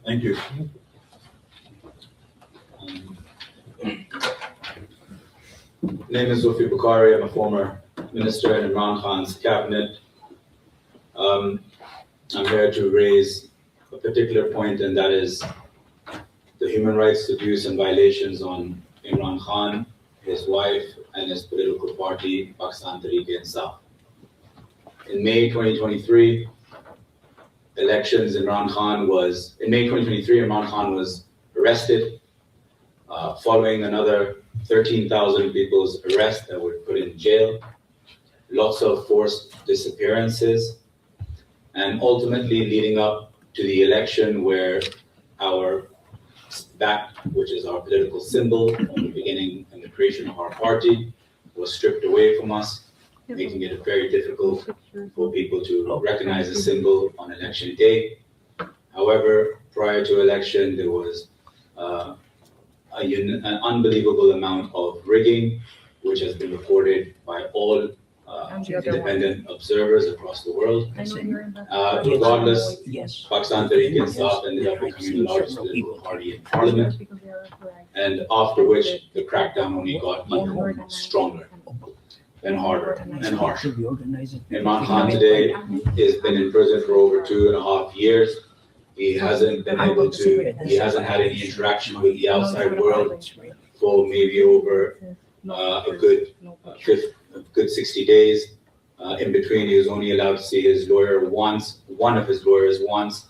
Thank you. Name is Zulfi Bukhari. I'm a former minister in Imran Khan's cabinet. I'm here to raise a particular point, and that is the human rights abuse and violations on Imran Khan, his wife, and his political party, Pakistan Tehreek-e-Insaf. In May 2023, in May 2023, Imran Khan was arrested following another 13,000 people's arrest that were put in jail, lots of forced disappearances, and ultimately leading up to the election where our back, which is our political symbol from the beginning and the creation of our party, was stripped away from us, making it very difficult for people to recognize the symbol on election day. However, prior to election, there was an unbelievable amount of rigging, which has been reported by all independent observers across the world. Regardless, Pakistan Tehreek-e-Insaf ended up becoming the largest political party in parliament, and after which the crackdown only got even stronger and harder and harsher. Imran Khan today has been in prison for over 2.5 years. He hasn't had any interaction with the outside world for maybe over a good 60 days. In between, he was only allowed to see his lawyer once, one of his lawyers once,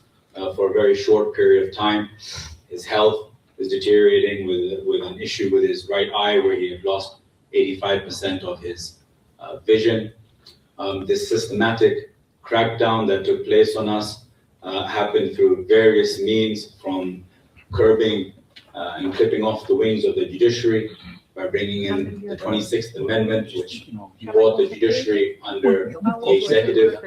for a very short period of time. His health is deteriorating with an issue with his right eye, where he had lost 85% of his vision. This systematic crackdown that took place on us happened through various means, from curbing and clipping off the wings of the judiciary by bringing in the 26th Amendment, which brought the judiciary under the executive,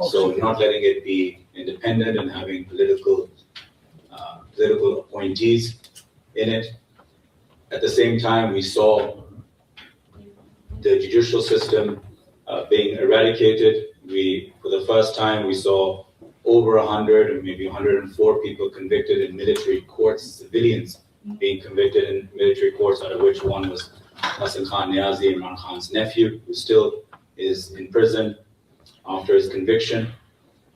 so not letting it be independent and having political appointees in it. At the same time, we saw the judicial system being eradicated. For the first time, we saw over 100 or maybe 104 people convicted in military courts, civilians being convicted in military courts, out of which one was Hassan Khan Niazi, Imran Khan's nephew, who still is in prison after his conviction.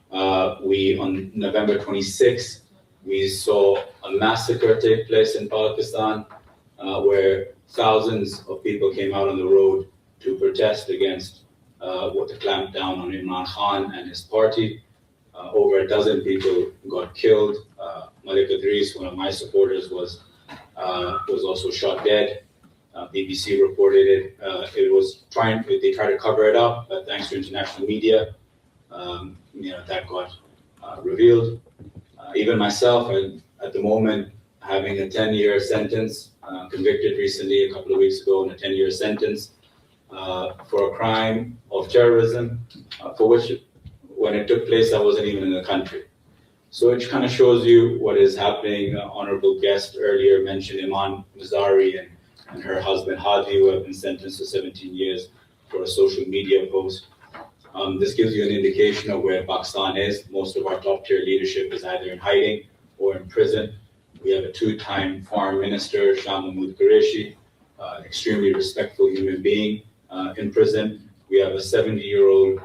On November 26, we saw a massacre take place in Pakistan, where thousands of people came out on the road to protest against what the clampdown on Imran Khan and his party. Over a dozen people got killed. Malik Idris, one of my supporters, was also shot dead. BBC reported it. They tried to cover it up, but thanks to international media, that got revealed. Even myself, at the moment, having a 10-year sentence, convicted recently a couple of weeks ago in a 10-year sentence for a crime of terrorism, for which, when it took place, I wasn't even in the country. So it kind of shows you what is happening. Honorable guest earlier mentioned Iman Mazari and her husband Hadi, who have been sentenced to 17 years for a social media post. This gives you an indication of where Pakistan is. Most of our top-tier leadership is either in hiding or in prison. We have a 2-time foreign minister, Shah Mahmood Qureshi, extremely respectful human being, in prison. We have a 70-year-old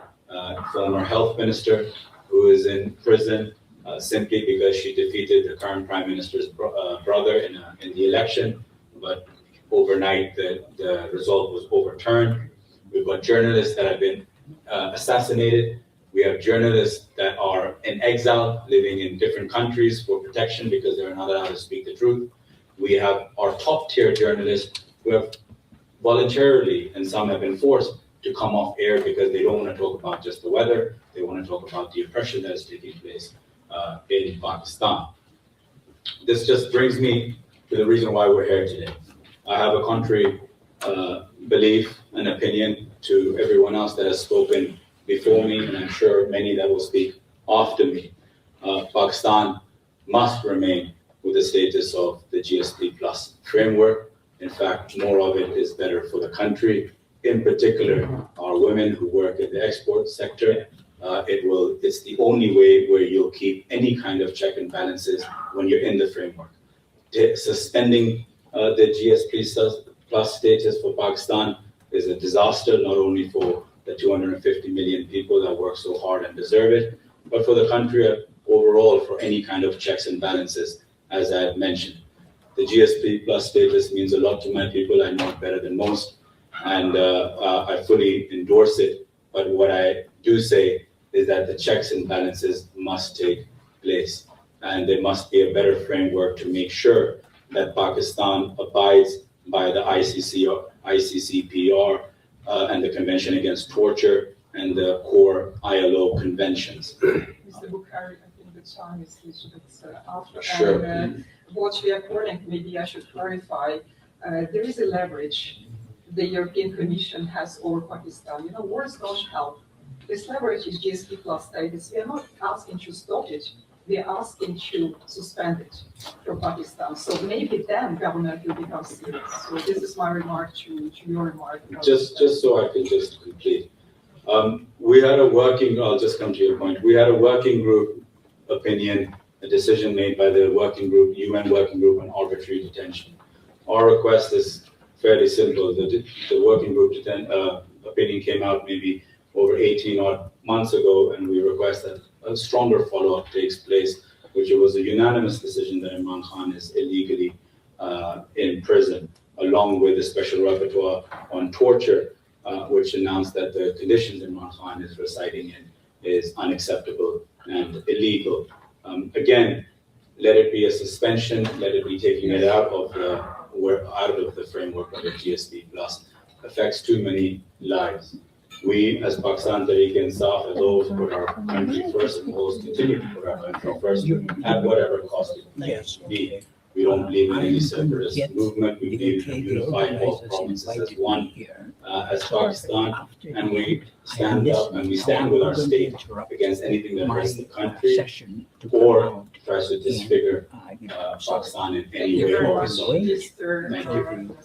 former health minister who is in prison simply because she defeated the current prime minister's brother in the election, but overnight the result was overturned. We've got journalists that have been assassinated. We have journalists that are in exile, living in different countries for protection because they're not allowed to speak the truth. We have our top-tier journalists who have voluntarily, and some have been forced, to come off air because they don't want to talk about just the weather. They want to talk about the oppression that is taking place in Pakistan. This just brings me to the reason why we're here today. I have a contrary belief and opinion to everyone else that has spoken before me, and I'm sure many that will speak after me. Pakistan must remain with the status of the GSP Plus framework. In fact, more of it is better for the country. In particular, our women who work in the export sector it's the only way where you'll keep any kind of check and balances when you're in the framework. Suspending the GSP plus status for Pakistan is a disaster, not only for the 250 million people that work so hard and deserve it, but for the country overall, for any kind of checks and balances, as I had mentioned. The GSP plus status means a lot to my people. I know it better than most, and I fully endorse it. But what I do say is that the checks and balances must take place, and there must be a better framework to make sure that Pakistan abides by the ICCPR and the Convention Against Torture and the core ILO conventions. Mr. Bukhari, I think the time is after. Sure. And what we are calling, maybe I should clarify, there is a leverage the European Commission has over Pakistan. Wars don't help. This leverage is GSP plus status. We are not asking to stop it. We are asking to suspend it for Pakistan. So maybe then government will become serious. So this is my remark to your remark. Just so I can just complete. We had a working, I'll just come to your point. We had a working group opinion, a decision made by the working group, UN working group on arbitrary detention. Our request is fairly simple. The working group opinion came out maybe over 18 odd months ago, and we request that a stronger follow-up takes place, which it was a unanimous decision that Imran Khan is illegally in prison, along with the special rapporteur on torture, which announced that the conditions Imran Khan is residing in is unacceptable and illegal. Again, let it be a suspension, let it be taking it out of the framework of the GSP plus. Affects too many lives. We, as Pakistan Tehreek-e-Insaf, have always put our country first and always continue to put our country first at whatever cost it may be. We don't believe in any separatist movement. We believe in unifying all provinces as one, as Pakistan, and we stand up and we stand with our state against anything that hurts the country or tries to disfigure Pakistan in any way or so. Thank you.